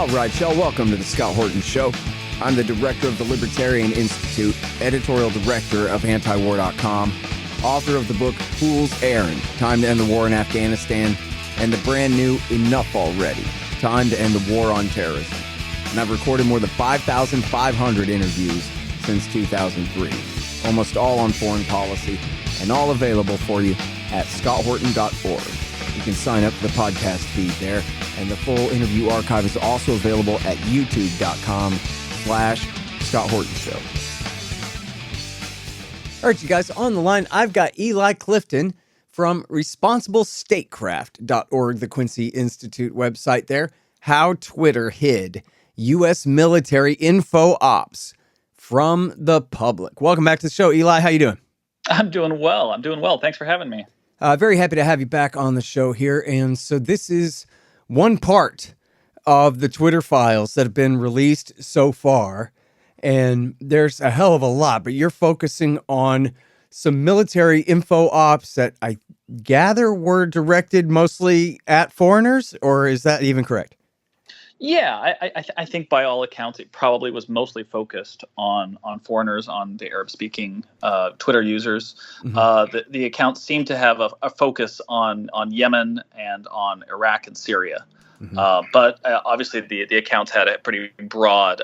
All right, y'all, welcome to the Scott Horton Show. I'm the director of the Libertarian Institute, editorial director of antiwar.com, author of the book Fool's Errand, Time to End the War in Afghanistan, and the brand new Enough Already, Time to End the War on Terrorism. And I've recorded more than 5,500 interviews since 2003, almost all on foreign policy, and all available for you at scotthorton.org. You can sign up for the podcast feed there, and the full interview archive is also available at youtube.com/Scott Horton Show. All right, you guys, on the line, I've got Eli Clifton from responsiblestatecraft.org, the Quincy Institute website there. How Twitter hid U.S. military info ops from the public. Welcome back to the show, Eli. How you doing? I'm doing well. Thanks for having me. Very happy to have you back on the show here. And so this is one part of the Twitter files that have been released so far. And there's a hell of a lot, but you're focusing on some military info ops that I gather were directed mostly at foreigners, or is that even correct? Yeah, I think by all accounts, it probably was mostly focused on foreigners, on the Arab-speaking Twitter users. Mm-hmm. The accounts seem to have a focus on Yemen and on Iraq and Syria. Mm-hmm. But obviously, the accounts had a pretty broad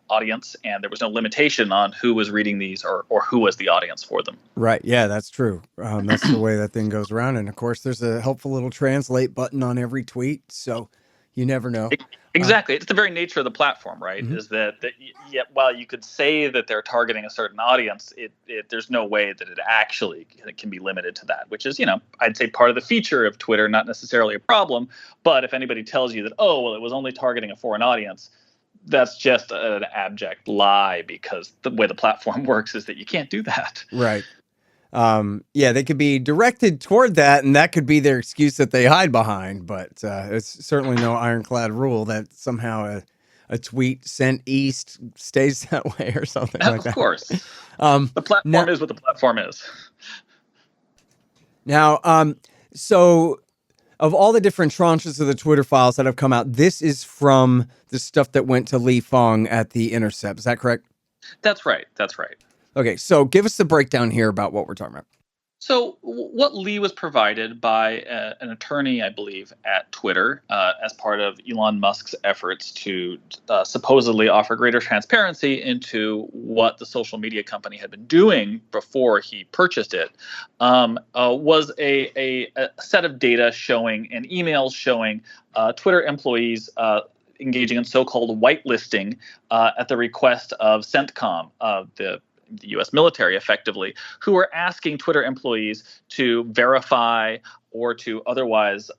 audience, and there was no limitation on who was reading these or who was the audience for them. Right. Yeah, that's true. That's the way that thing goes around. And of course, there's a helpful little translate button on every tweet. So you never know. Exactly. It's the very nature of the platform, right? Mm-hmm. Is that while you could say that they're targeting a certain audience, there's no way that it actually can be limited to that, which is, I'd say part of the feature of Twitter, not necessarily a problem. But if anybody tells you that, it was only targeting a foreign audience, that's just an abject lie, because the way the platform works is that you can't do that. Right. They could be directed toward that, and that could be their excuse that they hide behind. But it's certainly no ironclad rule that somehow a tweet sent east stays that way or something like that. Of course. The platform is what the platform is. Now, so of all the different tranches of the Twitter files that have come out, this is from the stuff that went to Lee Fong at The Intercept. Is that correct? That's right. Okay, so give us the breakdown here about what we're talking about. So what Lee was provided by an attorney, I believe, at Twitter as part of Elon Musk's efforts to supposedly offer greater transparency into what the social media company had been doing before he purchased it, was a set of data showing and emails showing Twitter employees engaging in so-called whitelisting at the request of CENTCOM, the U.S. military, effectively, who were asking Twitter employees to verify or to otherwise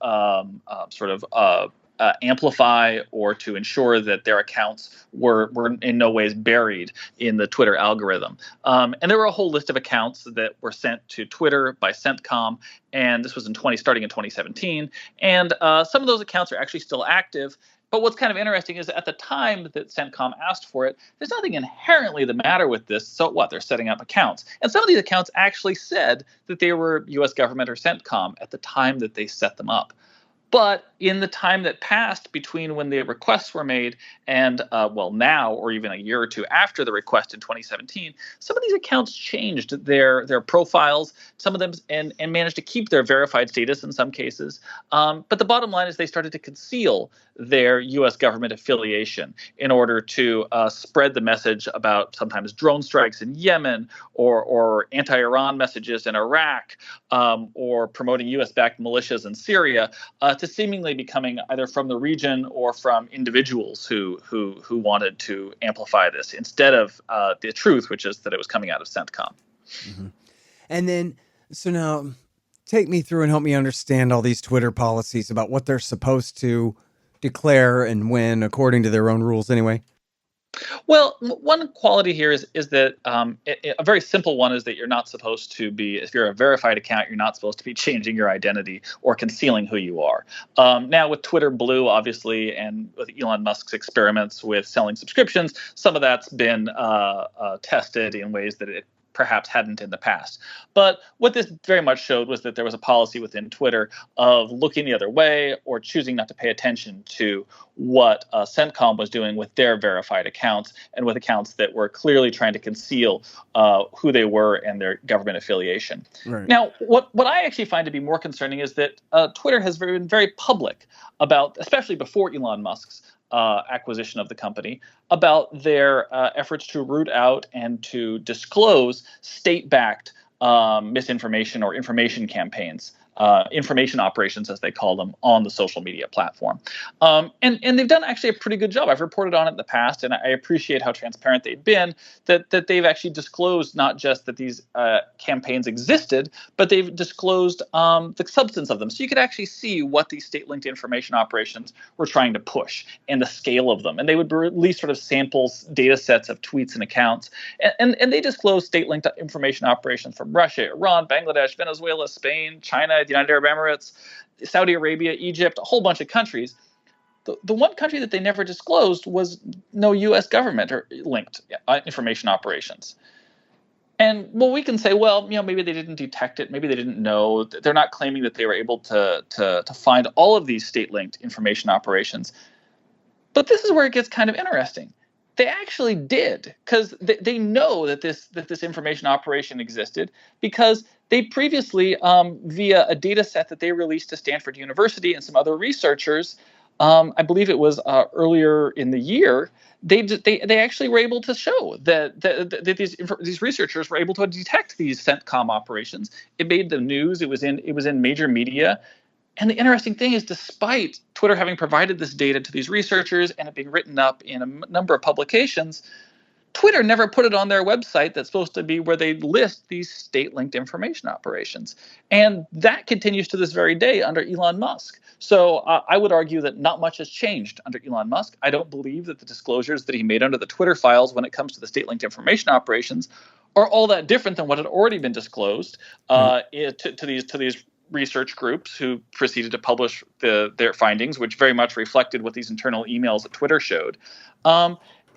amplify or to ensure that their accounts were in no ways buried in the Twitter algorithm. And there were a whole list of accounts that were sent to Twitter by CENTCOM, and this was starting in 2017. And some of those accounts are actually still active. But what's kind of interesting is at the time that CENTCOM asked for it, there's nothing inherently the matter with this. So what? They're setting up accounts. And some of these accounts actually said that they were U.S. government or CENTCOM at the time that they set them up. But in the time that passed between when the requests were made and, now or even a year or two after the request in 2017, some of these accounts changed their profiles, some of them, and managed to keep their verified status in some cases. But the bottom line is they started to conceal their U.S. government affiliation in order to spread the message about sometimes drone strikes in Yemen or anti-Iran messages in Iraq or promoting U.S.-backed militias in Syria to seemingly becoming either from the region or from individuals who wanted to amplify this instead of the truth, which is that it was coming out of CENTCOM. Mm-hmm. And then, so now take me through and help me understand all these Twitter policies about what they're supposed to declare and when, according to their own rules anyway. Well, one quality here is that a very simple one is that you're not supposed to be, if you're a verified account, you're not supposed to be changing your identity or concealing who you are. Now, with Twitter Blue, obviously, and with Elon Musk's experiments with selling subscriptions, some of that's been tested in ways that it perhaps hadn't in the past. But what this very much showed was that there was a policy within Twitter of looking the other way or choosing not to pay attention to what CENTCOM was doing with their verified accounts and with accounts that were clearly trying to conceal who they were and their government affiliation. Right. Now, what I actually find to be more concerning is that Twitter has been very public about, especially before Elon Musk's acquisition of the company, about their efforts to root out and to disclose state-backed misinformation or information campaigns, information operations, as they call them, on the social media platform. And they've done actually a pretty good job. I've reported on it in the past, and I appreciate how transparent they've been, that they've actually disclosed not just that these campaigns existed, but they've disclosed the substance of them. So you could actually see what these state-linked information operations were trying to push and the scale of them. And they would release sort of samples, data sets of tweets and accounts. And they disclosed state-linked information operations from Russia, Iran, Bangladesh, Venezuela, Spain, China, the United Arab Emirates, Saudi Arabia, Egypt, a whole bunch of countries. The one country that they never disclosed was no U.S. government or linked information operations. And well, we can say, well, maybe they didn't detect it. Maybe they didn't know. They're not claiming that they were able to find all of these state-linked information operations. But this is where it gets kind of interesting. They actually did, because they know that this information operation existed, because they previously, via a data set that they released to Stanford University and some other researchers, I believe it was earlier in the year, they actually were able to show that these researchers were able to detect these CENTCOM operations. It made the news. It was in major media. And the interesting thing is, despite Twitter having provided this data to these researchers and it being written up in a number of publications, Twitter never put it on their website that's supposed to be where they list these state-linked information operations. And that continues to this very day under Elon Musk. So I would argue that not much has changed under Elon Musk. I don't believe that the disclosures that he made under the Twitter files when it comes to the state-linked information operations are all that different than what had already been disclosed to these research groups who proceeded to publish their findings, which very much reflected what these internal emails at Twitter showed.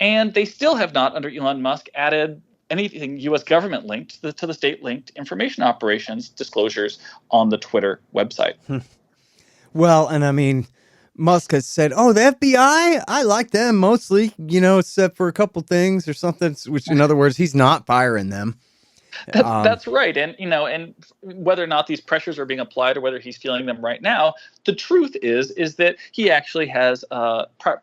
And they still have not, under Elon Musk, added anything U.S. government linked to the state-linked information operations disclosures on the Twitter website. Well, and I mean, Musk has said, oh, the FBI, I like them mostly, except for a couple things or something, which in other words, he's not firing them. That's right. And, and whether or not these pressures are being applied or whether he's feeling them right now, the truth is that he actually has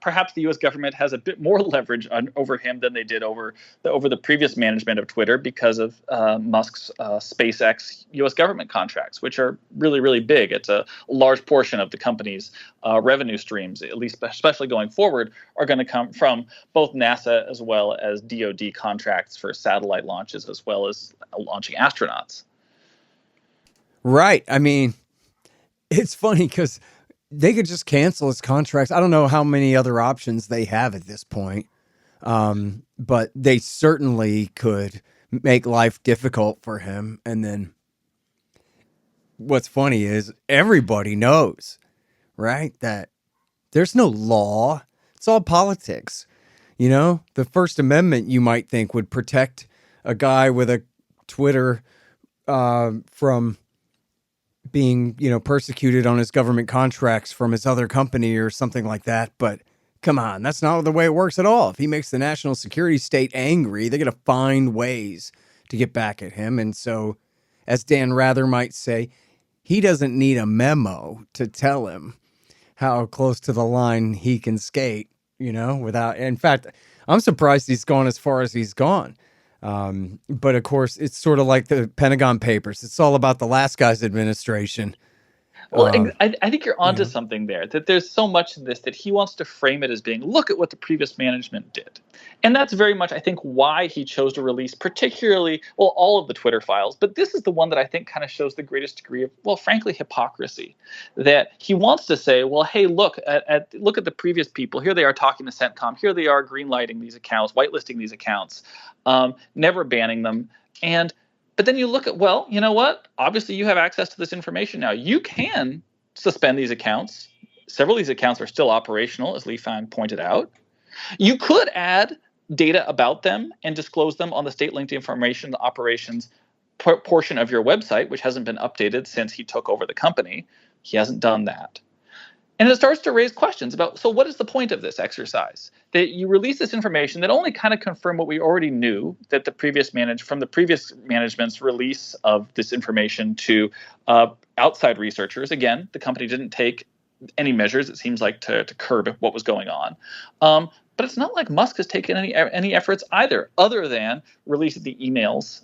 perhaps the U.S. government has a bit more leverage over him than they did over the previous management of Twitter because of Musk's SpaceX U.S. government contracts, which are really, really big. It's a large portion of the company's revenue streams, at least especially going forward, are going to come from both NASA as well as DoD contracts for satellite launches as well as launching astronauts. Right. I mean, it's funny because they could just cancel his contracts. I don't know how many other options they have at this point, but they certainly could make life difficult for him. And then what's funny is everybody knows, right, that there's no law. It's all politics. The First Amendment, you might think, would protect a guy with a Twitter from being, persecuted on his government contracts from his other company or something like that. But come on, that's not the way it works at all. If he makes the national security state angry, they're going to find ways to get back at him. And so, as Dan Rather might say, he doesn't need a memo to tell him how close to the line he can skate, without. In fact, I'm surprised he's gone as far as he's gone. But of course, it's sort of like the Pentagon Papers. It's all about the last guy's administration. Well, I think you're onto something there, that there's so much of this that he wants to frame it as being, look at what the previous management did. And that's very much, I think, why he chose to release particularly, all of the Twitter files. But this is the one that I think kind of shows the greatest degree of, frankly, hypocrisy. That he wants to say, well, hey, look at the previous people. Here they are talking to CENTCOM. Here they are greenlighting these accounts, whitelisting these accounts, never banning them. But then you look at, well, you know what? Obviously, you have access to this information now. You can suspend these accounts. Several of these accounts are still operational, as Lee Fan pointed out. You could add data about them and disclose them on the state-linked information operations portion of your website, which hasn't been updated since he took over the company. He hasn't done that. And it starts to raise questions about, so what is the point of this exercise? That you release this information that only kind of confirm what we already knew, that the previous management's release of this information to outside researchers. Again, the company didn't take any measures, it seems like, to curb what was going on. But it's not like Musk has taken any efforts either, other than releasing the emails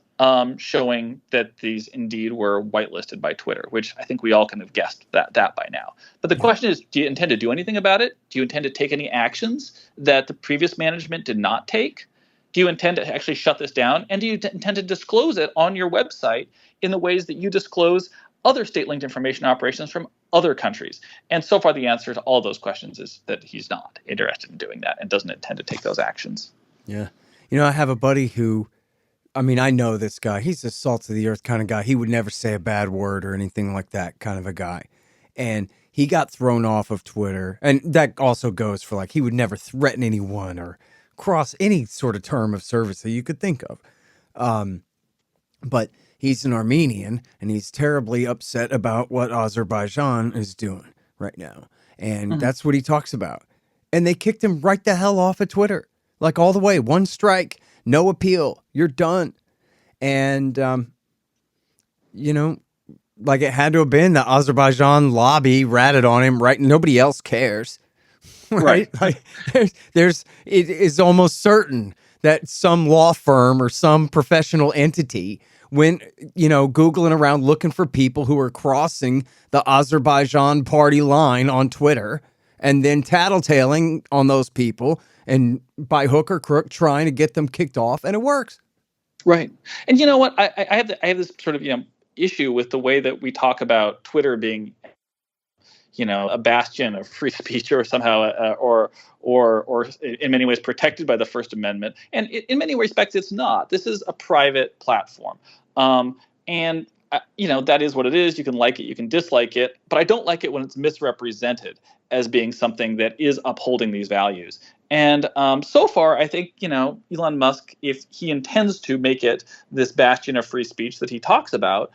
showing that these indeed were whitelisted by Twitter, which I think we all can have guessed that by now. But the question is, do you intend to do anything about it? Do you intend to take any actions that the previous management did not take? Do you intend to actually shut this down? And do you intend to disclose it on your website in the ways that you disclose other state-linked information operations from other countries? And so far, the answer to all those questions is that he's not interested in doing that and doesn't intend to take those actions. Yeah. You know, I have a buddy who, I mean, I know this guy. He's a salt of the earth kind of guy. He would never say a bad word or anything like that kind of a guy. And he got thrown off of Twitter. And that also goes for, like, he would never threaten anyone or cross any sort of term of service that you could think of. But he's an Armenian, and he's terribly upset about what Azerbaijan is doing right now. And that's what he talks about. And they kicked him right the hell off of Twitter. Like, all the way. One strike. No appeal. You're done. And, you know, like, it had to have been the Azerbaijan lobby ratted on him, right? Nobody else cares. Right? Like, it is almost certain that some law firm or some professional entity went, you know, Googling around looking for people who are crossing the Azerbaijan party line on Twitter and then tattletaling on those people and by hook or crook trying to get them kicked off, and it works. Right. And you know what? I have this sort of, issue with the way that we talk about Twitter being, a bastion of free speech, or somehow, or in many ways protected by the First Amendment. And in many respects, it's not. This is a private platform. And that is what it is. You can like it, you can dislike it, but I don't like it when it's misrepresented as being something that is upholding these values. And so far, I think, Elon Musk, if he intends to make it this bastion of free speech that he talks about,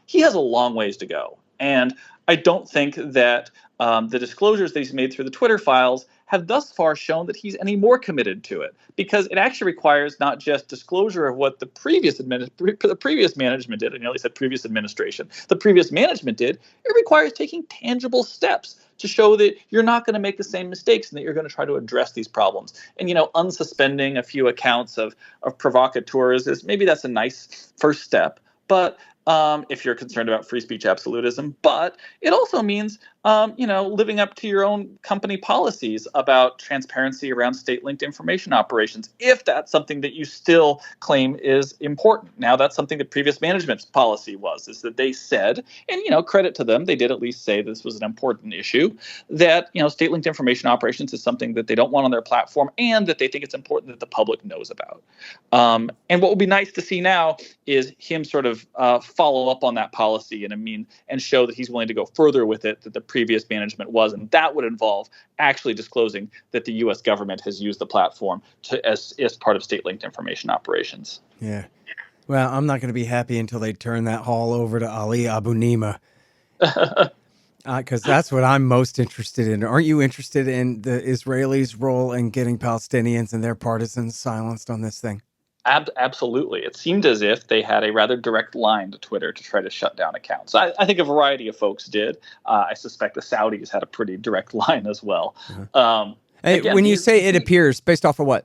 he has a long ways to go. And I don't think that the disclosures that he's made through the Twitter files have thus far shown that he's any more committed to it, because it actually requires not just disclosure of what the previous management did. I nearly said previous administration. The previous management did. It requires taking tangible steps to show that you're not going to make the same mistakes and that you're going to try to address these problems. And, unsuspending a few accounts of provocateurs maybe that's a nice first step. But if you're concerned about free speech absolutism, but it also means, living up to your own company policies about transparency around state-linked information operations, if that's something that you still claim is important. Now, that's something the previous management's policy is that they said, and, credit to them, they did at least say this was an important issue, that, state-linked information operations is something that they don't want on their platform and that they think it's important that the public knows about. And what would be nice to see now is him sort of follow up on that policy and show that he's willing to go further with it than the previous management was, and that would involve actually disclosing that the U.S. government has used the platform as part of state-linked information operations. Yeah. Well, I'm not going to be happy until they turn that hall over to Ali Abu Nima, because that's what I'm most interested in. Aren't you interested in the Israelis' role in getting Palestinians and their partisans silenced on this thing? Absolutely. It seemed as if they had a rather direct line to Twitter to try to shut down accounts. I think a variety of folks did. I suspect the Saudis had a pretty direct line as well. When you say it appears, based off of what?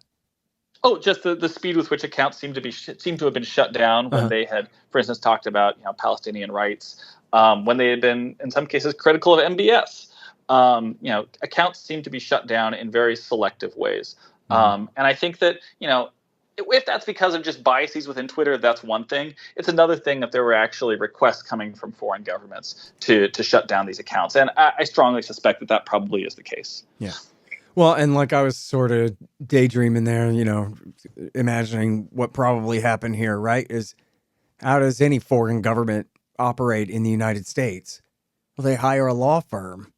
Oh, just the speed with which accounts seem to have been shut down when they had, for instance, talked about Palestinian rights, when they had been in some cases critical of MBS. Accounts seem to be shut down in very selective ways, and I think that if that's because of just biases within Twitter, that's one thing. It's another thing if there were actually requests coming from foreign governments to shut down these accounts. And I strongly suspect that probably is the case. Yeah. Well, and like I was sort of daydreaming there, imagining what probably happened here, right? Is how does any foreign government operate in the United States? Well, they hire a law firm,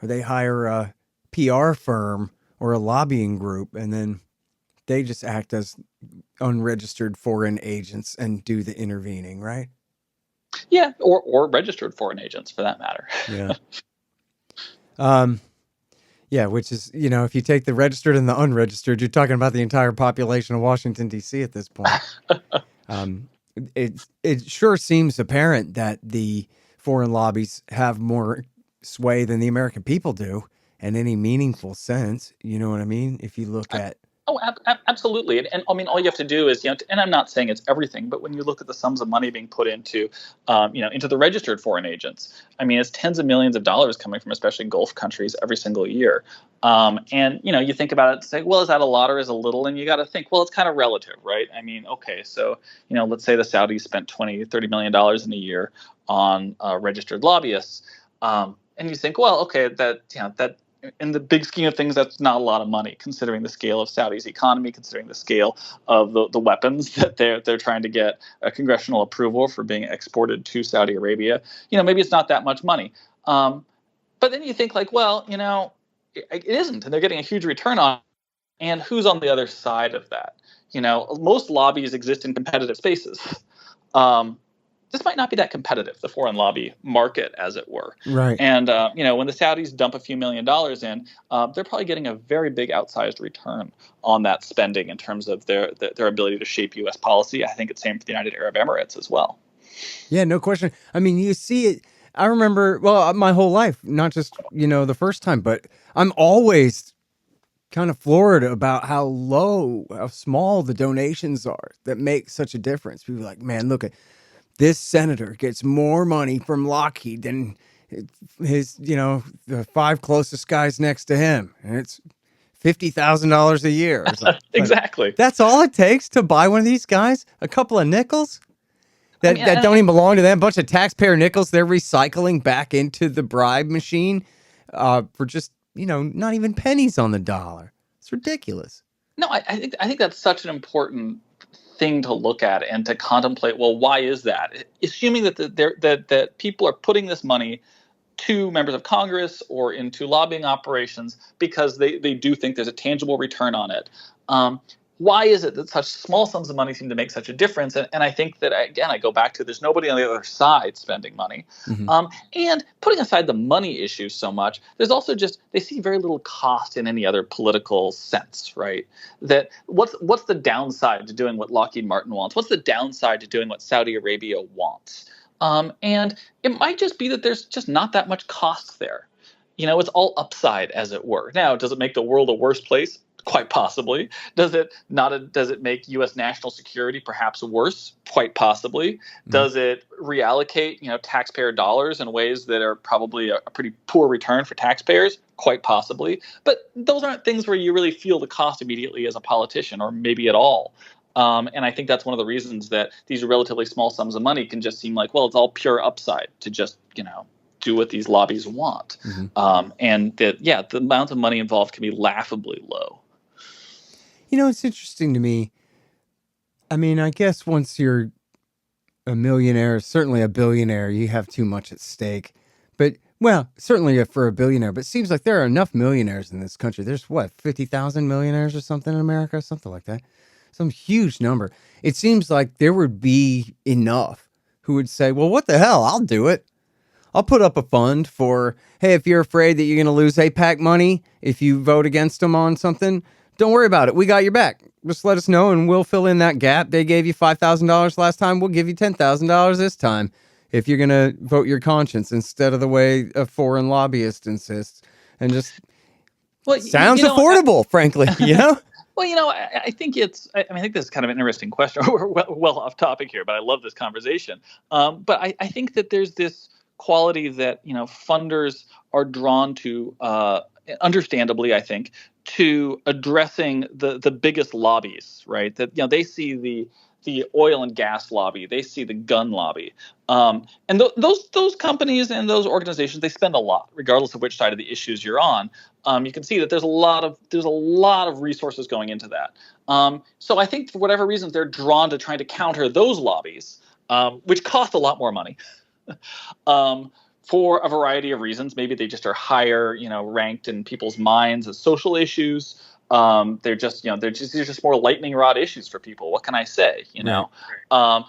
or they hire a PR firm or a lobbying group, and then they just act as unregistered foreign agents and do the intervening, right? Yeah, or registered foreign agents for that matter. Yeah. Um, yeah, which is, if you take the registered and the unregistered, you're talking about the entire population of Washington, D.C. at this point. Um, it sure seems apparent that the foreign lobbies have more sway than the American people do in any meaningful sense. You know what I mean? If you look at, Oh, absolutely. And I mean, all you have to do is, and I'm not saying it's everything, but when you look at the sums of money being put into, into the registered foreign agents, I mean, it's tens of millions of dollars coming from especially Gulf countries every single year. And, you think about it and say, well, is that a lot or is it a little? And you got to think, well, it's kind of relative, right? I mean, okay, so, let's say the Saudis spent $20-30 million in a year on registered lobbyists. And you think, well, okay, that in the big scheme of things, that's not a lot of money, considering the scale of Saudi's economy, considering the scale of the weapons that they're trying to get a congressional approval for being exported to Saudi Arabia. Maybe it's not that much money. But then you think like, well, it isn't, and they're getting a huge return on it. And who's on the other side of that? Most lobbies exist in competitive spaces. This might not be that competitive, the foreign lobby market, as it were. right. And, when the Saudis dump a few $1 million in, they're probably getting a very big outsized return on that spending in terms of their ability to shape U.S. policy. I think it's the same for the United Arab Emirates as well. Yeah, no question. I mean, you see it. I remember, well, my whole life, not just, the first time, but I'm always kind of floored about how small the donations are that make such a difference. People are like, man, look at this senator gets more money from Lockheed than his, the 5 closest guys next to him. And it's $50,000 a year. It's like, Exactly. that's all it takes to buy one of these guys? A couple of nickels? That don't even belong to them. A bunch of taxpayer nickels they're recycling back into the bribe machine for just, not even pennies on the dollar. It's ridiculous. No, I think that's such an important thing to look at and to contemplate. Well, why is that? Assuming that that people are putting this money to members of Congress or into lobbying operations because they do think there's a tangible return on it. Why is it that such small sums of money seem to make such a difference? And I think that, again, I go back to there's nobody on the other side spending money. Mm-hmm. And putting aside the money issue so much, there's also just they see very little cost in any other political sense, right? That what's the downside to doing what Lockheed Martin wants? What's the downside to doing what Saudi Arabia wants? And it might just be that there's just not that much cost there. It's all upside, as it were. Now, does it make the world a worse place? Quite possibly. Does it make U.S. national security perhaps worse? Quite possibly. Mm-hmm. Does it reallocate, taxpayer dollars in ways that are probably a pretty poor return for taxpayers? Quite possibly. But those aren't things where you really feel the cost immediately as a politician, or maybe at all. And I think that's one of the reasons that these relatively small sums of money can just seem like, well, it's all pure upside to just, do what these lobbies want. Mm-hmm. And that, the amount of money involved can be laughably low. It's interesting to me. I mean, I guess once you're a millionaire, certainly a billionaire, you have too much at stake. But, well, certainly for a billionaire, but it seems like there are enough millionaires in this country. There's 50,000 millionaires or something in America, something like that. Some huge number. It seems like there would be enough who would say, well, what the hell? I'll do it. I'll put up a fund for, hey, if you're afraid that you're going to lose AIPAC money if you vote against them on something, don't worry about it. We got your back. Just let us know and we'll fill in that gap. They gave you $5,000 last time. We'll give you $10,000 this time if you're going to vote your conscience instead of the way a foreign lobbyist insists. And just sounds affordable, frankly, Well, I think I think this is kind of an interesting question. We're well off topic here, but I love this conversation. But I think that there's this quality that, funders are drawn to, understandably, I think, to addressing the biggest lobbies, right? That, they see the oil and gas lobby, they see the gun lobby, and those companies and those organizations, they spend a lot, regardless of which side of the issues you're on. You can see that there's a lot of resources going into that. So I think for whatever reasons they're drawn to trying to counter those lobbies, which cost a lot more money. For a variety of reasons. Maybe they just are higher, ranked in people's minds as social issues. They're just more lightning rod issues for people. What can I say? Right.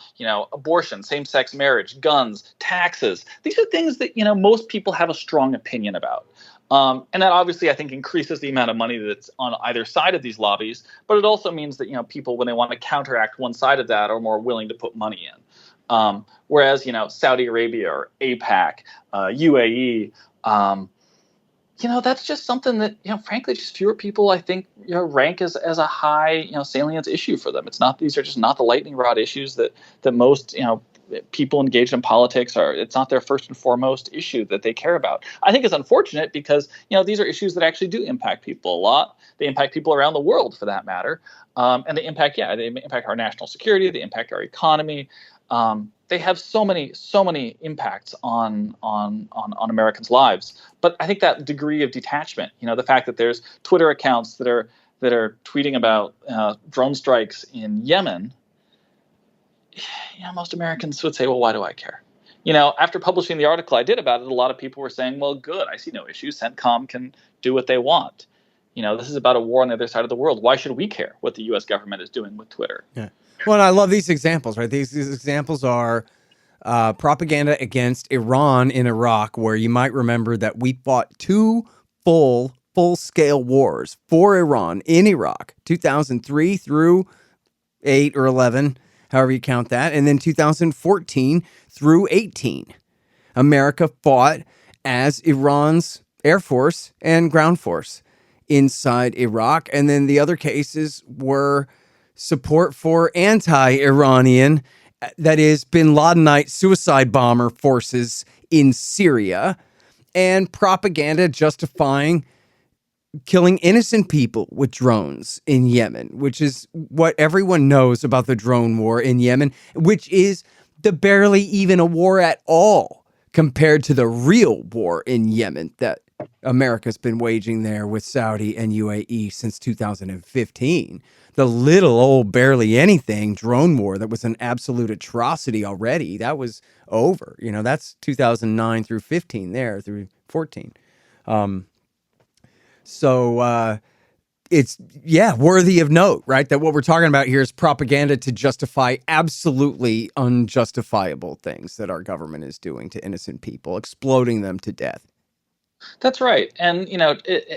Abortion, same-sex marriage, guns, taxes. These are things that most people have a strong opinion about. And that obviously, I think, increases the amount of money that's on either side of these lobbies. But it also means that people, when they want to counteract one side of that, are more willing to put money in. Whereas Saudi Arabia or APAC, UAE. That's just something that, frankly, just fewer people, I think, rank as a high, salience issue for them. These are just not the lightning rod issues that most, people engaged in politics are. It's not their first and foremost issue that they care about. I think it's unfortunate because, these are issues that actually do impact people a lot. They impact people around the world, for that matter. And they impact our national security. They impact our economy. They have so many impacts on Americans' lives. But I think that degree of detachment, the fact that there's Twitter accounts that are tweeting about drone strikes in Yemen, most Americans would say, well, why do I care? After publishing the article I did about it, a lot of people were saying, well, good, I see no issue. CENTCOM can do what they want. This is about a war on the other side of the world. Why should we care what the U.S. government is doing with Twitter? Yeah. Well, and I love these examples, right? These examples are propaganda against Iran in Iraq, where you might remember that we fought two full-scale wars for Iran in Iraq, 2003 through 8 or 11, however you count that, and then 2014 through 18. America fought as Iran's air force and ground force inside Iraq, and then the other cases were support for anti-Iranian, that is, bin Ladenite suicide bomber forces in Syria, and propaganda justifying killing innocent people with drones in Yemen, which is what everyone knows about the drone war in Yemen, which is barely even a war at all compared to the real war in Yemen that America's been waging there with Saudi and UAE since 2015. The little old barely anything drone war that was an absolute atrocity already, that was over. That's 2009 through 15 there, through 14. So it's, worthy of note, right? That what we're talking about here is propaganda to justify absolutely unjustifiable things that our government is doing to innocent people, exploding them to death. That's right. And,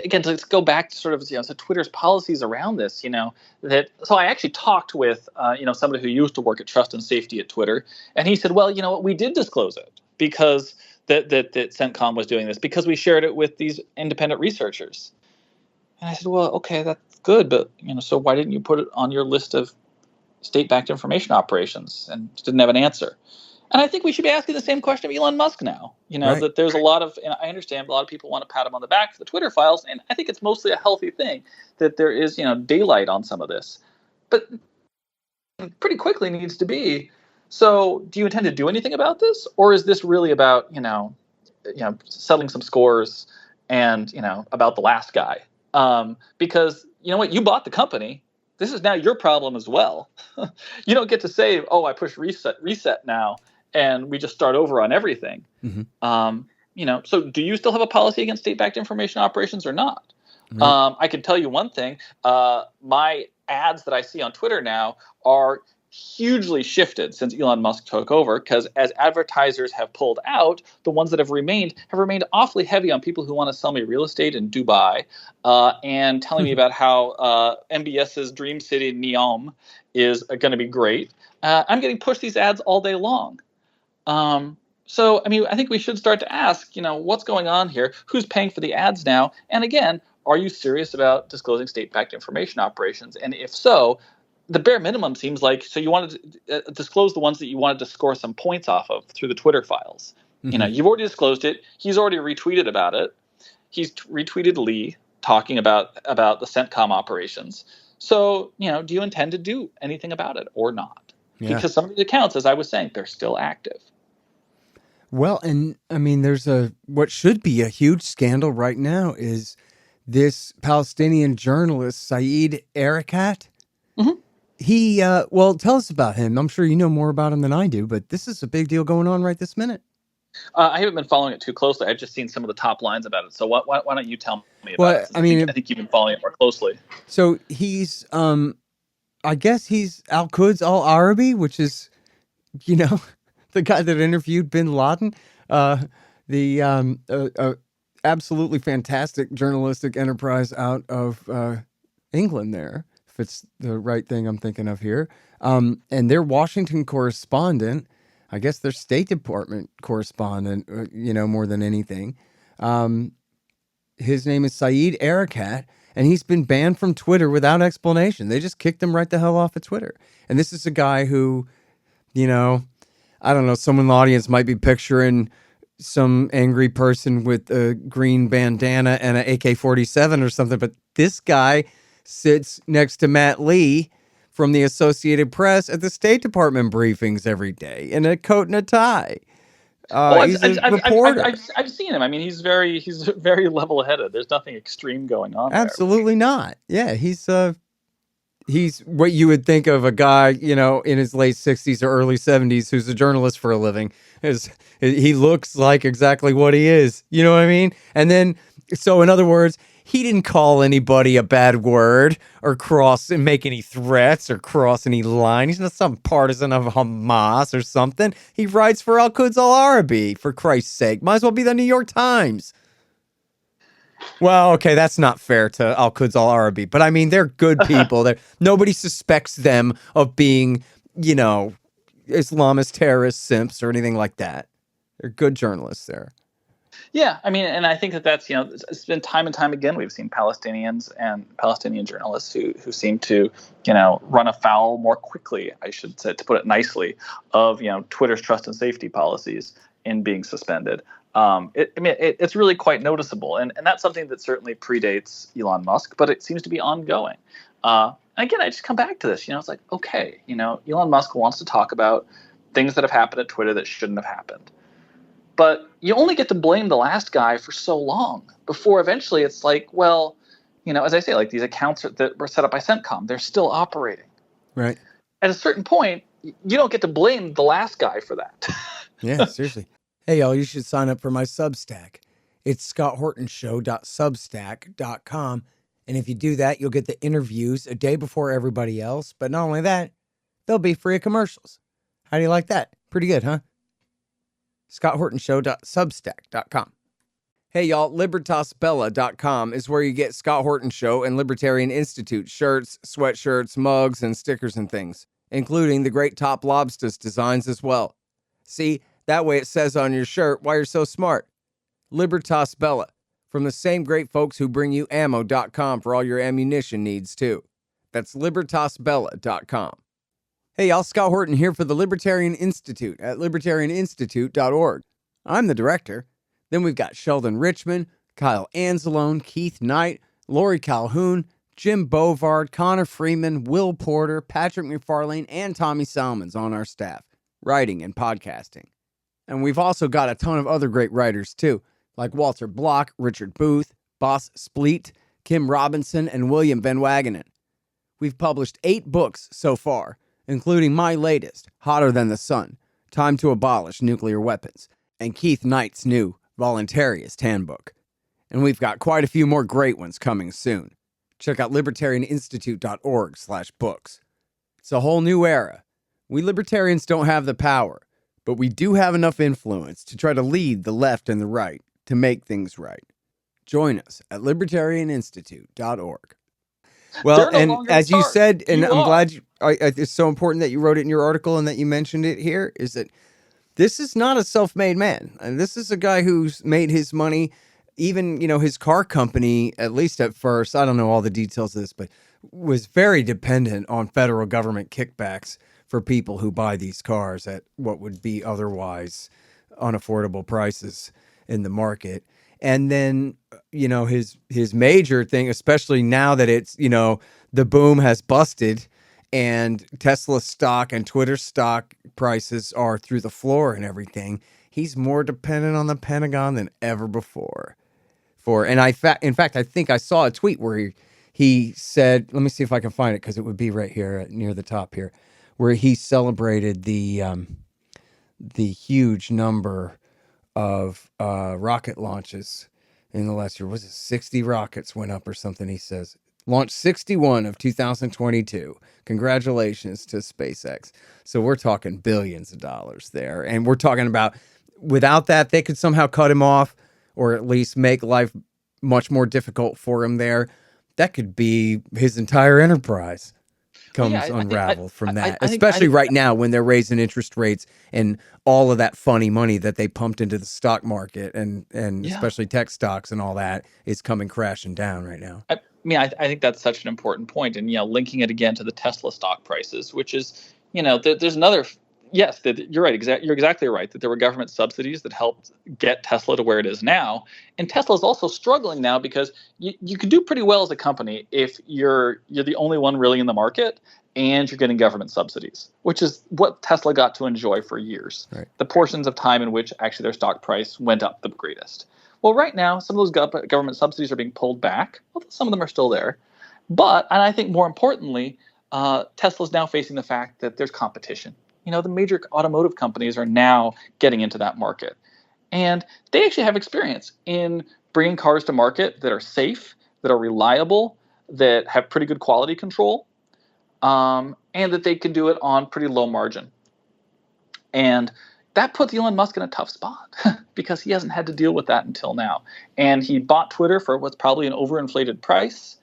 again, let's go back to sort of, so Twitter's policies around this, so I actually talked with, somebody who used to work at Trust and Safety at Twitter. And he said, well, what, we did disclose it because that CENTCOM was doing this because we shared it with these independent researchers. And I said, well, okay, that's good. But, so why didn't you put it on your list of state-backed information operations? And didn't have an answer. And I think we should be asking the same question of Elon Musk now. Right. That there's a lot of, and I understand a lot of people want to pat him on the back for the Twitter files, and I think it's mostly a healthy thing that there is, daylight on some of this. But pretty quickly needs to be, so do you intend to do anything about this? Or is this really about, settling some scores and, about the last guy? Because, what, you bought the company. This is now your problem as well. You don't get to say, oh, I push reset now, and we just start over on everything. Mm-hmm. So do you still have a policy against state-backed information operations or not? Mm-hmm. I can tell you one thing. My ads that I see on Twitter now are hugely shifted since Elon Musk took over, because as advertisers have pulled out, the ones that have remained awfully heavy on people who want to sell me real estate in Dubai and telling me about how MBS's Dream City Neom is going to be great. I'm getting pushed these ads all day long. So, I think we should start to ask, what's going on here? Who's paying for the ads now? And again, are you serious about disclosing state-backed information operations? And if so, the bare minimum seems like, so you wanted to disclose the ones that you wanted to score some points off of through the Twitter files. Mm-hmm. You've already disclosed it. He's already retweeted about it. He's retweeted Lee talking about the CENTCOM operations. So, do you intend to do anything about it or not? Yeah. Because some of these accounts, as I was saying, they're still active. Well, and there's what should be a huge scandal right now is this Palestinian journalist, Syed Arakat. Mm-hmm. He, tell us about him. I'm sure you know more about him than I do, but this is a big deal going on right this minute. I haven't been following it too closely. I've just seen some of the top lines about it. So why don't you tell me about Well, it? Since I mean, I think you've been following it more closely. so he's, I guess he's Al-Quds Al-Arabi, which is, you know, the guy that interviewed bin Laden, the absolutely fantastic journalistic enterprise out of England there, if it's the right thing I'm thinking of here. And their Washington correspondent, I guess their State Department correspondent, more than anything. His name is Syed Arakat, and he's been banned from Twitter without explanation. They just kicked him right the hell off of Twitter. And this is a guy who, I don't know, someone in the audience might be picturing some angry person with a green bandana and an AK-47 or something, but this guy sits next to Matt Lee from the Associated Press at the State Department briefings every day in a coat and a tie. He's a reporter. I've seen him. I mean, he's very level-headed. There's nothing extreme going on there. Absolutely not. Yeah, he's what you would think of a guy, in his late 60s or early 70s who's a journalist for a living. He looks like exactly what he is. You know what I mean? And then, so in other words, he didn't call anybody a bad word or make any threats or cross any line. He's not some partisan of Hamas or something. He writes for Al-Quds Al-Arabi, for Christ's sake. Might as well be the New York Times. Well, okay, that's not fair to Al-Quds Al-Arabi, but I mean, they're good people. Nobody suspects them of being, Islamist terrorist simps or anything like that. They're good journalists there. Yeah, I mean, and I think that's, it's been time and time again we've seen Palestinians and Palestinian journalists who seem to, run afoul more quickly, I should say, to put it nicely, of, Twitter's trust and safety policies in being suspended. It's really quite noticeable, and that's something that certainly predates Elon Musk, but it seems to be ongoing. Again, I just come back to this. It's like, okay, Elon Musk wants to talk about things that have happened at Twitter that shouldn't have happened. But you only get to blame the last guy for so long before eventually it's like, well, as I say, like these accounts that were set up by CENTCOM, they're still operating. Right. At a certain point, you don't get to blame the last guy for that. Yeah, seriously. Hey, y'all, you should sign up for my Substack. It's scotthortonshow.substack.com. And if you do that, you'll get the interviews a day before everybody else. But not only that, they'll be free of commercials. How do you like that? Pretty good, huh? scotthortonshow.substack.com. Hey, y'all, libertasbella.com is where you get Scott Horton Show and Libertarian Institute shirts, sweatshirts, mugs, and stickers and things, including the great Top Lobsters designs as well. See, that way it says on your shirt why you're so smart. Libertas Bella, from the same great folks who bring you ammo.com for all your ammunition needs, too. That's libertasbella.com. Hey, y'all, Scott Horton here for the Libertarian Institute at libertarianinstitute.org. I'm the director. Then we've got Sheldon Richman, Kyle Anzalone, Keith Knight, Lori Calhoun, Jim Bovard, Connor Freeman, Will Porter, Patrick McFarlane, and Tommy Salmons on our staff, writing and podcasting. And we've also got a ton of other great writers, too, like Walter Block, Richard Booth, Boss Spleet, Kim Robinson, and William Van Wagenen. We've published 8 books so far, including my latest, Hotter Than the Sun, Time to Abolish Nuclear Weapons, and Keith Knight's new Voluntarist Handbook. And we've got quite a few more great ones coming soon. Check out libertarianinstitute.org/books. It's a whole new era. We libertarians don't have the power, but we do have enough influence to try to lead the left and the right to make things right. Join us at libertarianinstitute.org. Well, and as you said, and I'm glad it's so important that you wrote it in your article and that you mentioned it here, is that this is not a self-made man. And this is a guy who's made his money, even, his car company, at least at first, I don't know all the details of this, but was very dependent on federal government kickbacks for people who buy these cars at what would be otherwise unaffordable prices in the market. And then, his major thing, especially now that it's, the boom has busted and Tesla stock and Twitter stock prices are through the floor and everything, he's more dependent on the Pentagon than ever before. In fact, I think I saw a tweet where he said, let me see if I can find it because it would be right here near the top here, where he celebrated the huge number of rocket launches in the last year. Was it 60 rockets went up or something? He says launched 61 of 2022. Congratulations to SpaceX. So we're talking billions of dollars there, and we're talking about without that they could somehow cut him off or at least make life much more difficult for him there. That could be his entire enterprise Well, yeah, comes unraveled from that, I especially think right now when they're raising interest rates and all of that funny money that they pumped into the stock market and yeah. especially tech stocks and all that is coming crashing down right now. I think that's such an important point, and linking it again to the Tesla stock prices, which is, there's another. Yes, that you're right. You're exactly right that there were government subsidies that helped get Tesla to where it is now, and Tesla is also struggling now because you can do pretty well as a company if you're the only one really in the market and you're getting government subsidies, which is what Tesla got to enjoy for years. Right. The portions of time in which actually their stock price went up the greatest. Well, right now, some of those government subsidies are being pulled back, although some of them are still there. But, and I think more importantly, Tesla is now facing the fact that there's competition. The major automotive companies are now getting into that market. And they actually have experience in bringing cars to market that are safe, that are reliable, that have pretty good quality control, and that they can do it on pretty low margin. And that puts Elon Musk in a tough spot because he hasn't had to deal with that until now. And he bought Twitter for what's probably an overinflated price.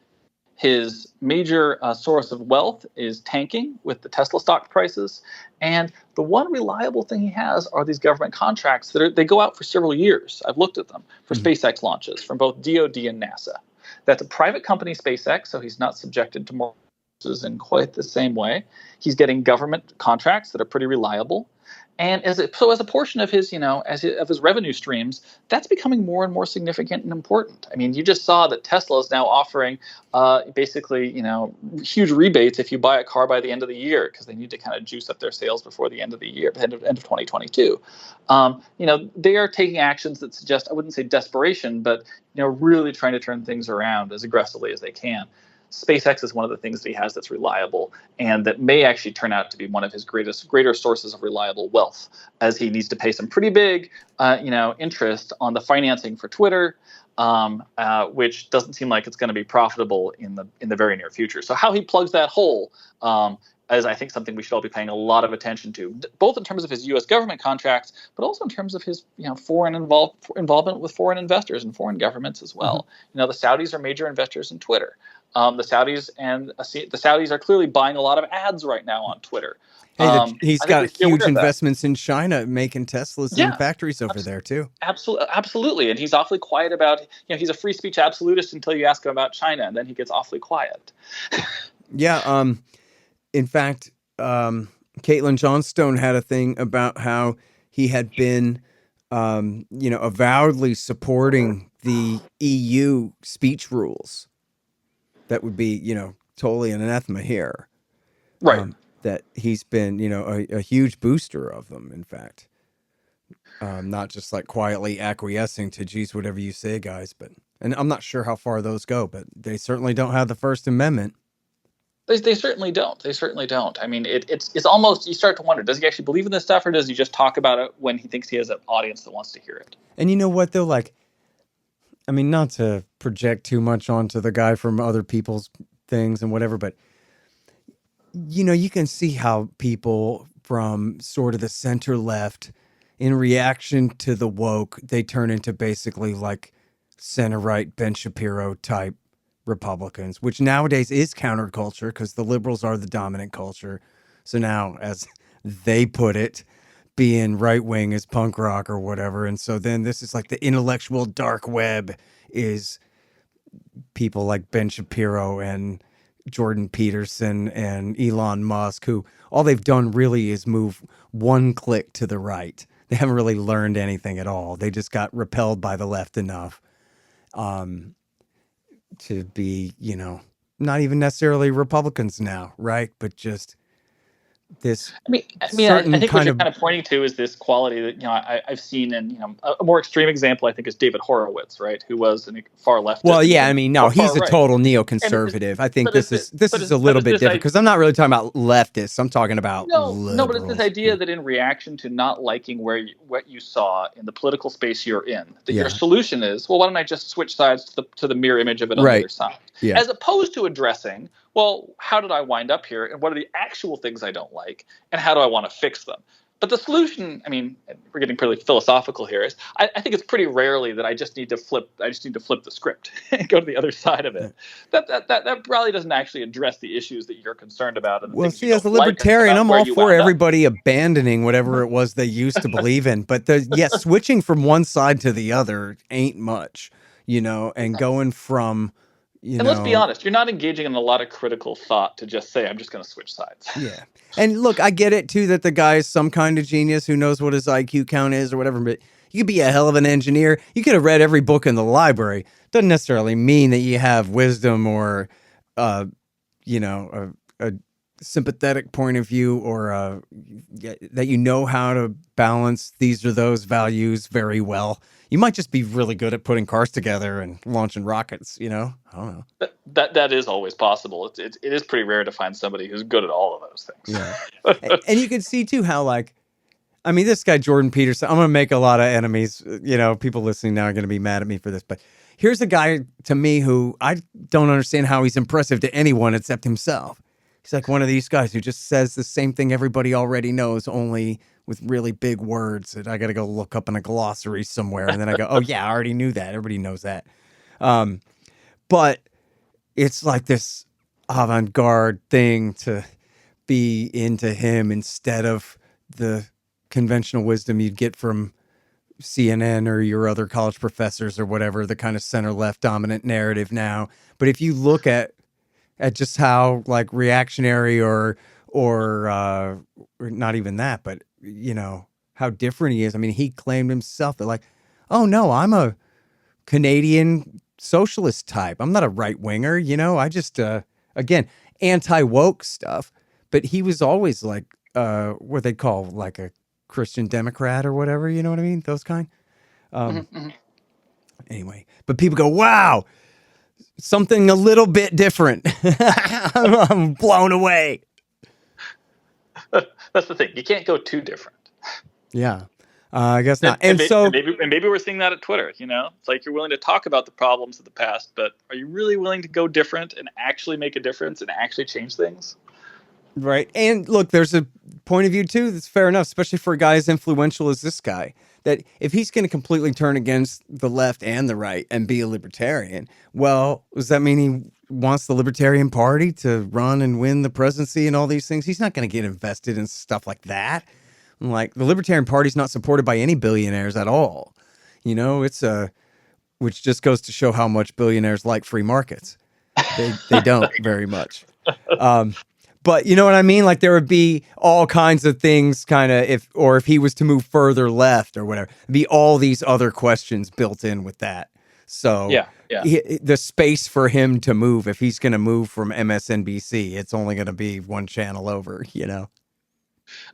His major source of wealth is tanking with the Tesla stock prices. And the one reliable thing he has are these government contracts they go out for several years. I've looked at them for SpaceX launches from both DoD and NASA. That's a private company, SpaceX, so he's not subjected to Morrison in quite the same way. He's getting government contracts that are pretty reliable. And as a portion of his, of his revenue streams, that's becoming more and more significant and important. I mean, you just saw that Tesla is now offering basically, huge rebates if you buy a car by the end of the year because they need to kind of juice up their sales before the end of the year, end of 2022. They are taking actions that suggest, I wouldn't say desperation, but really trying to turn things around as aggressively as they can. SpaceX is one of the things that he has that's reliable and that may actually turn out to be one of his greater sources of reliable wealth, as he needs to pay some pretty big, interest on the financing for Twitter, which doesn't seem like it's going to be profitable in the very near future. So how he plugs that hole is, I think, something we should all be paying a lot of attention to, both in terms of his U.S. government contracts, but also in terms of his foreign involvement with foreign investors and foreign governments as well. The Saudis are major investors in Twitter. The Saudis are clearly buying a lot of ads right now on Twitter. Hey, he's got huge investments in China, making Teslas in factories over there too. Absolutely, and he's awfully quiet about. He's a free speech absolutist until you ask him about China, and then he gets awfully quiet. Yeah. In fact, Caitlin Johnstone had a thing about how he had been, avowedly supporting the EU speech rules. That would be, totally an anathema here. Right. That he's been, a huge booster of them, in fact. Not just like quietly acquiescing to, geez, whatever you say, guys. And I'm not sure how far those go, but they certainly don't have the First Amendment. They certainly don't. They certainly don't. I mean, it's almost, you start to wonder, does he actually believe in this stuff, or does he just talk about it when he thinks he has an audience that wants to hear it? And you know what, though? Like, I mean, not to project too much onto the guy from other people's things and whatever, but, you can see how people from sort of the center left, in reaction to the woke, they turn into basically like center right Ben Shapiro type Republicans, which nowadays is counterculture because the liberals are the dominant culture. So now, as they put it, being right wing is punk rock or whatever. And so then this is like the intellectual dark web is people like Ben Shapiro and Jordan Peterson and Elon Musk, who all they've done really is move one click to the right. They haven't really learned anything at all. They just got repelled by the left enough to be, not even necessarily Republicans now, right? But just this I certain think what kind you're of. kind of pointing to is this quality that I've seen in a more extreme example. I think is David Horowitz, right, who was a far Well, leftist and yeah, I even mean, no, far he's a right. total And neoconservative. I think this is a but little it's bit this different because I'm not really talking about leftists. I'm talking about no, but it's this liberals. idea that in reaction to not liking what you saw in the political space you're in, that your Yeah. solution is, well, why don't I just switch sides to the mirror image of it on the Right. other side, Yeah. as opposed to addressing, well, how did I wind up here, and what are the actual things I don't like, and how do I want to fix them? But the solution, we're getting pretty philosophical here, is I think it's pretty rarely that I just need to flip the script and go to the other side of it. That probably doesn't actually address the issues that you're concerned about and the Well, things you see, as a don't like libertarian, about I'm where all you for wound up. everybody abandoning whatever it was they used to believe in. But switching from one side to the other ain't much, and going from, And let's be honest, you're not engaging in a lot of critical thought to just say, I'm just going to switch sides. yeah. And look, I get it too that the guy is some kind of genius who knows what his IQ count is or whatever, but you could be a hell of an engineer. You could have read every book in the library. Doesn't necessarily mean that you have wisdom or, a sympathetic point of view or that you know how to balance these or those values very well. You might just be really good at putting cars together and launching rockets, I don't know. That is always possible. It is pretty rare to find somebody who's good at all of those things. Yeah. And you can see too how this guy Jordan Peterson, I'm going to make a lot of enemies. People listening now are going to be mad at me for this, but here's a guy to me who I don't understand how he's impressive to anyone except himself. He's like one of these guys who just says the same thing everybody already knows, only with really big words that I got to go look up in a glossary somewhere. And then I go, oh yeah, I already knew that. Everybody knows that. But it's like this avant-garde thing to be into him instead of the conventional wisdom you'd get from CNN or your other college professors or whatever, the kind of center-left dominant narrative now. But if you look at just how reactionary or not even that, but how different he is. I mean, he claimed himself that oh no, I'm a Canadian socialist type. I'm not a right winger. I just again anti-woke stuff. But he was always what they call a Christian Democrat or whatever. You know what I mean? Those kind. Anyway, but people go, wow. Something a little bit different. I'm blown away. That's the thing. You can't go too different. Yeah, I guess not. And maybe we're seeing that at Twitter. It's like you're willing to talk about the problems of the past, but are you really willing to go different and actually make a difference and actually change things? Right. And look, there's a point of view too that's fair enough, especially for a guy as influential as this guy, that if he's going to completely turn against the left and the right and be a libertarian, well, does that mean he wants the Libertarian Party to run and win the presidency and all these things? He's not going to get invested in stuff like that. The Libertarian Party's not supported by any billionaires at all. It's which just goes to show how much billionaires like free markets. They don't very much. But you know what I mean? There would be all kinds of things if he was to move further left or whatever, be all these other questions built in with that. So yeah. The space for him to move, if he's going to move from MSNBC, it's only going to be one channel over,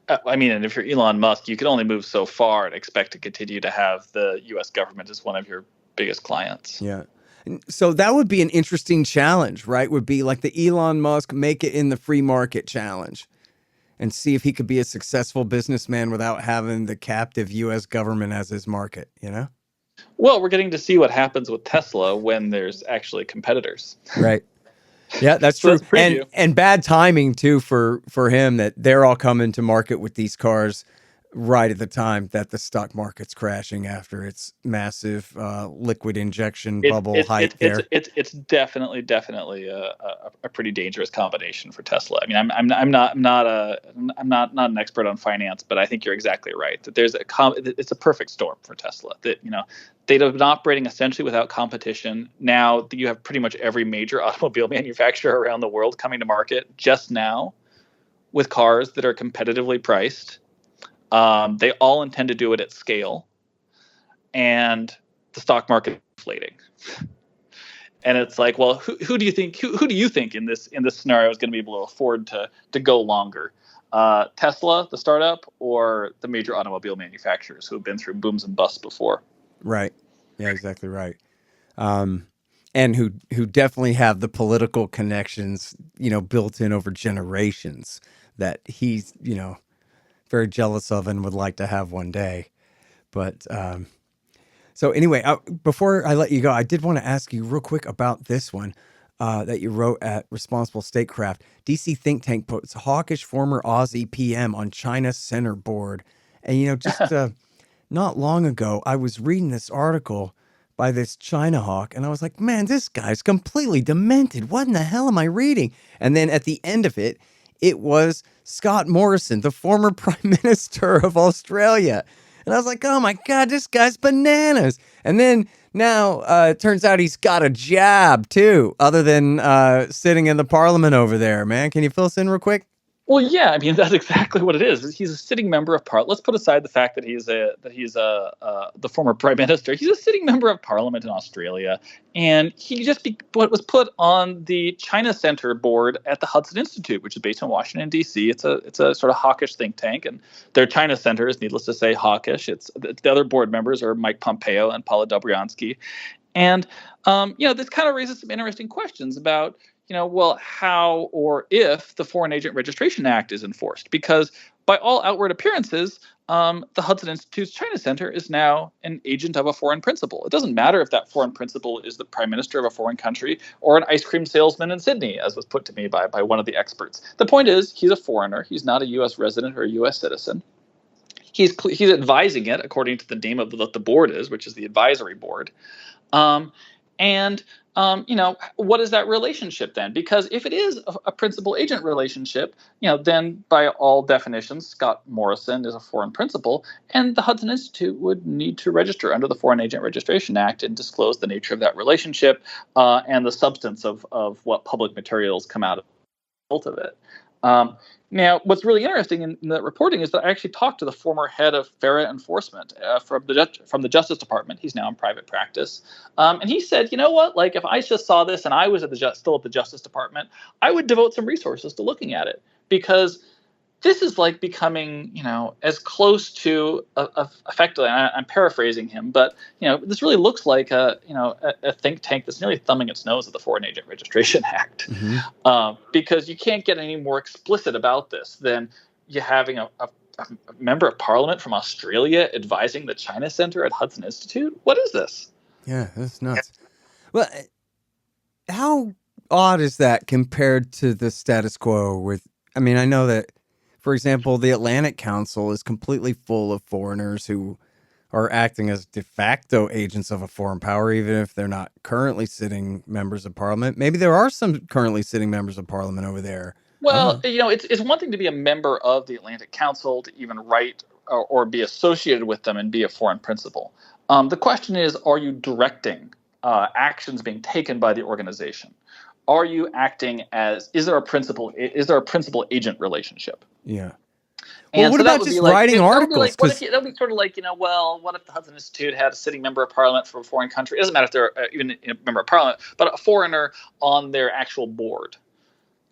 and if you're Elon Musk, you can only move so far and expect to continue to have the U.S. government as one of your biggest clients. Yeah. So that would be an interesting challenge, right? Would be the Elon Musk make it in the free market challenge and see if he could be a successful businessman without having the captive U.S. government as his market, Well, we're getting to see what happens with Tesla when there's actually competitors. Right. Yeah, that's So true. And bad timing too for him that they're all coming to market with these cars right at the time that the stock market's crashing after its massive liquid injection bubble height there. It's definitely a pretty dangerous combination for Tesla. I'm not an expert on finance, but I think you're exactly right that it's a perfect storm for Tesla. That they've been operating essentially without competition. Now you have pretty much every major automobile manufacturer around the world coming to market just now with cars that are competitively priced. They all intend to do it at scale, and the stock market is inflating. And it's who do you think in this scenario is going to be able to afford to go longer? Tesla, the startup, or the major automobile manufacturers who have been through booms and busts before. Right. Yeah, exactly right. And who definitely have the political connections, built in over generations that he's, very jealous of and would like to have one day. But so anyway, before I let you go, I did want to ask you real quick about this one that you wrote at Responsible Statecraft. DC think tank puts hawkish former Aussie PM on China Center board. And, just not long ago, I was reading this article by this China hawk, and I was like, man, this guy's completely demented. What in the hell am I reading? And then at the end of it, it was Scott Morrison, the former Prime Minister of Australia. And I was like, oh my God, this guy's bananas. And then now it turns out he's got a jab too, other than sitting in the parliament over there, man. Can you fill us in real quick? Well, yeah, I mean that's exactly what it is. He's a sitting member of Parliament. Let's put aside the fact that he's the former prime minister. He's a sitting member of Parliament in Australia, and he just was put on the China Center board at the Hudson Institute, which is based in Washington D.C. It's a sort of hawkish think tank, and their China Center is, needless to say, hawkish. The other board members are Mike Pompeo and Paula Dobryansky, and this kind of raises some interesting questions about, well, how or if the Foreign Agent Registration Act is enforced, because by all outward appearances, the Hudson Institute's China Center is now an agent of a foreign principal. It doesn't matter if that foreign principal is the prime minister of a foreign country or an ice cream salesman in Sydney, as was put to me by one of the experts. The point is, he's a foreigner. He's not a U.S. resident or a U.S. citizen. He's advising it according to the name of what the board is, which is the advisory board. What is that relationship then? Because if it is a principal agent relationship, then by all definitions, Scott Morrison is a foreign principal, and the Hudson Institute would need to register under the Foreign Agent Registration Act and disclose the nature of that relationship and the substance of what public materials come out of it. Now, what's really interesting in that reporting is that I actually talked to the former head of FARA enforcement from the Justice Department. He's now in private practice. And he said, you know what, like if I just saw this and I was still at the Justice Department, I would devote some resources to looking at it, because this is like becoming, as close to effectively, and I'm paraphrasing him, but, this really looks like a think tank that's nearly thumbing its nose at the Foreign Agent Registration Act. Mm-hmm. Because you can't get any more explicit about this than you having a member of Parliament from Australia advising the China Center at Hudson Institute. What is this? Yeah, that's nuts. Well, how odd is that compared to the status quo I know that, for example, the Atlantic Council is completely full of foreigners who are acting as de facto agents of a foreign power, even if they're not currently sitting members of Parliament. Maybe there are some currently sitting members of Parliament over there. Well, it's one thing to be a member of the Atlantic Council, to even write or be associated with them and be a foreign principal. The question is you directing actions being taken by the organization? Are you acting is there a principal agent relationship? Yeah. And what about just writing articles? That'll be sort of like, what if the Hudson Institute had a sitting member of Parliament from a foreign country? It doesn't matter if they're even a member of Parliament, but a foreigner on their actual board.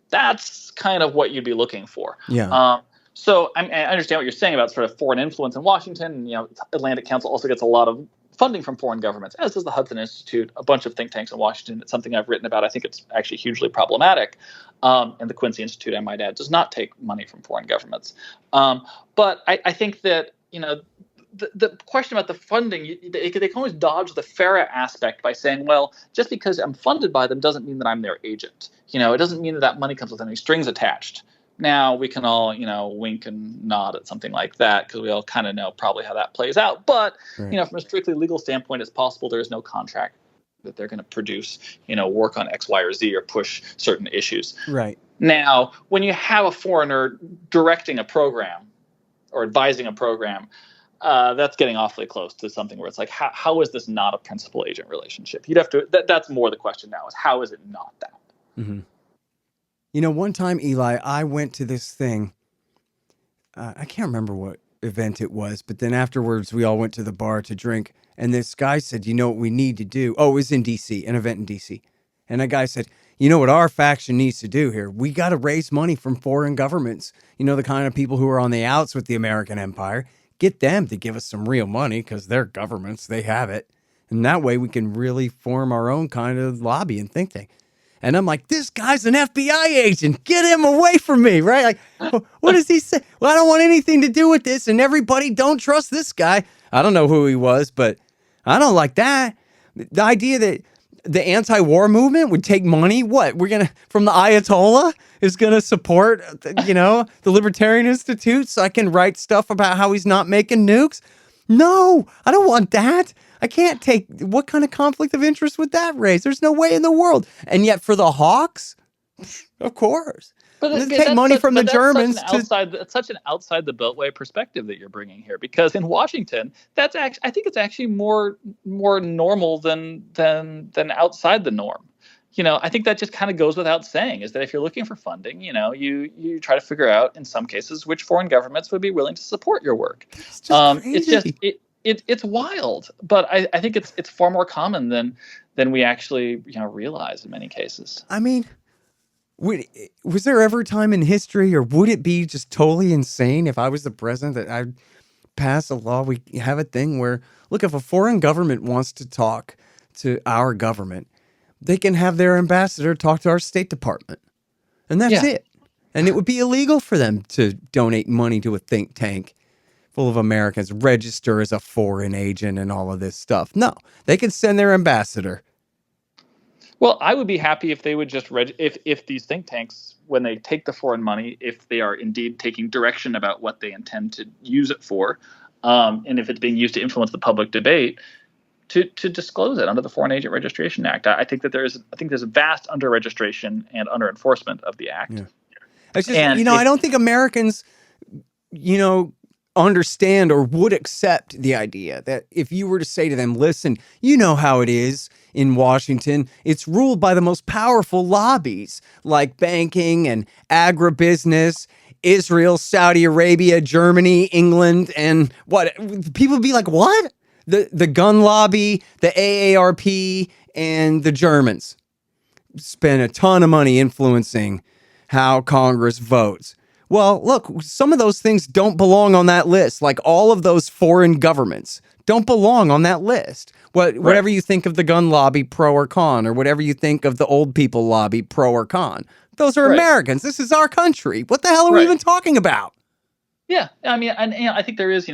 That's kind of what you'd be looking for. Yeah. So I understand what you're saying about sort of foreign influence in Washington. Atlantic Council also gets a lot of funding from foreign governments, as does the Hudson Institute, a bunch of think tanks in Washington. It's something I've written about. I think it's actually hugely problematic. And the Quincy Institute, I might add, does not take money from foreign governments. But I think that, the question about the funding, they can always dodge the FARA aspect by saying, well, just because I'm funded by them doesn't mean that I'm their agent. It doesn't mean that money comes with any strings attached. Now we can all, wink and nod at something like that because we all kind of know probably how that plays out. But, right. From a strictly legal standpoint, it's possible there is no contract that they're going to produce, work on X, Y, or Z or push certain issues. Right. Now, when you have a foreigner directing a program or advising a program, that's getting awfully close to something where it's like, how is this not a principal agent relationship? You'd have to. That's more the question now: is how is it not that? Mm-hmm. One time, Eli, I went to this thing. I can't remember what event it was, but then afterwards we all went to the bar to drink, and this guy said, "You know what we need to do?" Oh, it was in D.C., an event in D.C., and a guy said, You know what our faction needs to do here? We got to raise money from foreign governments. You know, the kind of people who are on the outs with the American empire. Get them to give us some real money because they're governments. They have it. And that way we can really form our own kind of lobby and think tank. And I'm like, this guy's an FBI agent. Get him away from me, right? Like, what does he say? Well, I don't want anything to do with this. And everybody don't trust this guy. I don't know who he was, but I don't like that. The idea that the anti-war movement would take money, what? We're going to, from the Ayatollah, is going to support, the Libertarian Institute so I can write stuff about how he's not making nukes? No, I don't want that. I can't take, what kind of conflict of interest would that raise? There's no way in the world. And yet for the Hawks, of course. But take money from the Germans. It's such an outside the beltway perspective that you're bringing here, because in Washington, I think it's actually more normal than outside the norm. I think that just kind of goes without saying, is that if you're looking for funding, you try to figure out in some cases which foreign governments would be willing to support your work. It's just crazy. It's wild, but I think it's far more common than we actually realize in many cases. I mean, was there ever a time in history, or would it be just totally insane if I was the president that I'd pass a law? We have a thing where, look, if a foreign government wants to talk to our government, they can have their ambassador talk to our State Department, and that's it. And it would be illegal for them to donate money to a think tank full of Americans, register as a foreign agent and all of this stuff. No, they can send their ambassador. Well, I would be happy if they would just if these think tanks, when they take the foreign money, if they are indeed taking direction about what they intend to use it for, and if it's being used to influence the public debate, to disclose it under the Foreign Agent Registration Act. I think there's a vast under registration and under enforcement of the act. Yeah. It's just, I don't think Americans, understand or would accept the idea that if you were to say to them, listen, you know how it is in Washington, it's ruled by the most powerful lobbies like banking and agribusiness, Israel, Saudi Arabia, Germany, England, and what? People would be like, what? The gun lobby, the AARP, and the Germans spend a ton of money influencing how Congress votes. Well, look, some of those things don't belong on that list. Like all of those foreign governments don't belong on that list. Whatever you think of the gun lobby, pro or con, or whatever you think of the old people lobby, pro or con. Those are Americans. This is our country. What the hell are we even talking about? Yeah, I mean, and I think there is,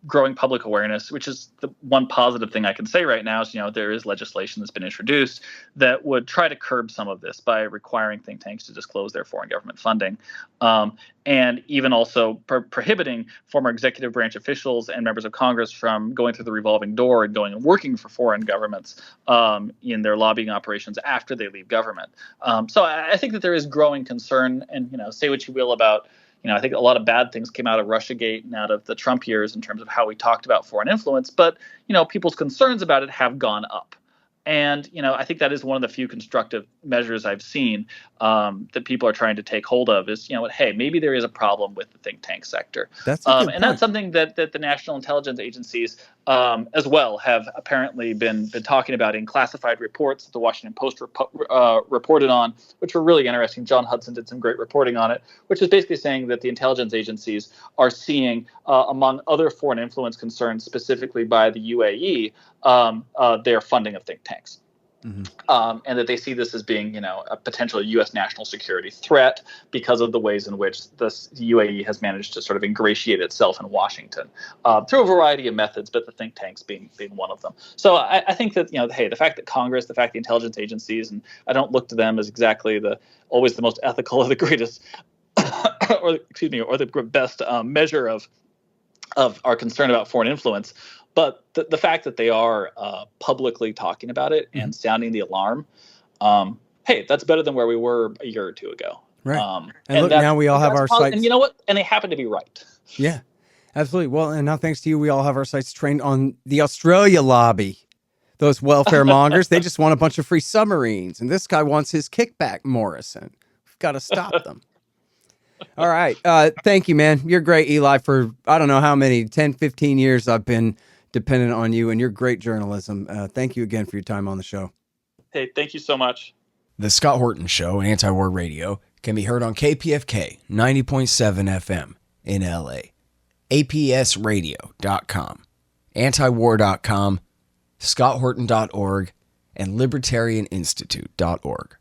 growing public awareness, which is the one positive thing I can say right now is, there is legislation that's been introduced that would try to curb some of this by requiring think tanks to disclose their foreign government funding, and even also prohibiting former executive branch officials and members of Congress from going through the revolving door and going and working for foreign governments in their lobbying operations after they leave government. So I think that there is growing concern, and say what you will about I think a lot of bad things came out of Russiagate and out of the Trump years in terms of how we talked about foreign influence. But, people's concerns about it have gone up. And, I think that is one of the few constructive measures I've seen that people are trying to take hold of is, hey, maybe there is a problem with the think tank sector. That's a good point. And that's something that the national intelligence agencies as well have apparently been talking about in classified reports that the Washington Post reported on, which were really interesting. John Hudson did some great reporting on it, which is basically saying that the intelligence agencies are seeing, among other foreign influence concerns, specifically by the UAE, their funding of think tanks. Mm-hmm. And that they see this as being, a potential U.S. national security threat because of the ways in which the UAE has managed to sort of ingratiate itself in Washington through a variety of methods, but the think tanks being one of them. So I think that, hey, the fact that Congress, the fact the intelligence agencies, and I don't look to them as exactly always the most ethical or the greatest, or the best measure of our concern about foreign influence. But the fact that they are publicly talking about it and sounding the alarm, hey, that's better than where we were a year or two ago. Right. And look, now we all have our sites. And you know what? And they happen to be right. Yeah, absolutely. Well, and now thanks to you, we all have our sites trained on the Australia lobby. Those welfare mongers, they just want a bunch of free submarines. And this guy wants his kickback, Morrison. We've got to stop them. All right. Thank you, man. You're great, Eli, for I don't know how many, 10, 15 years I've been dependent on you and your great journalism. Thank you again for your time on the show. Hey, thank you so much. The Scott Horton Show, Anti-War Radio, can be heard on KPFK 90.7 FM in LA, APSradio.com, antiwar.com, scotthorton.org, and libertarianinstitute.org.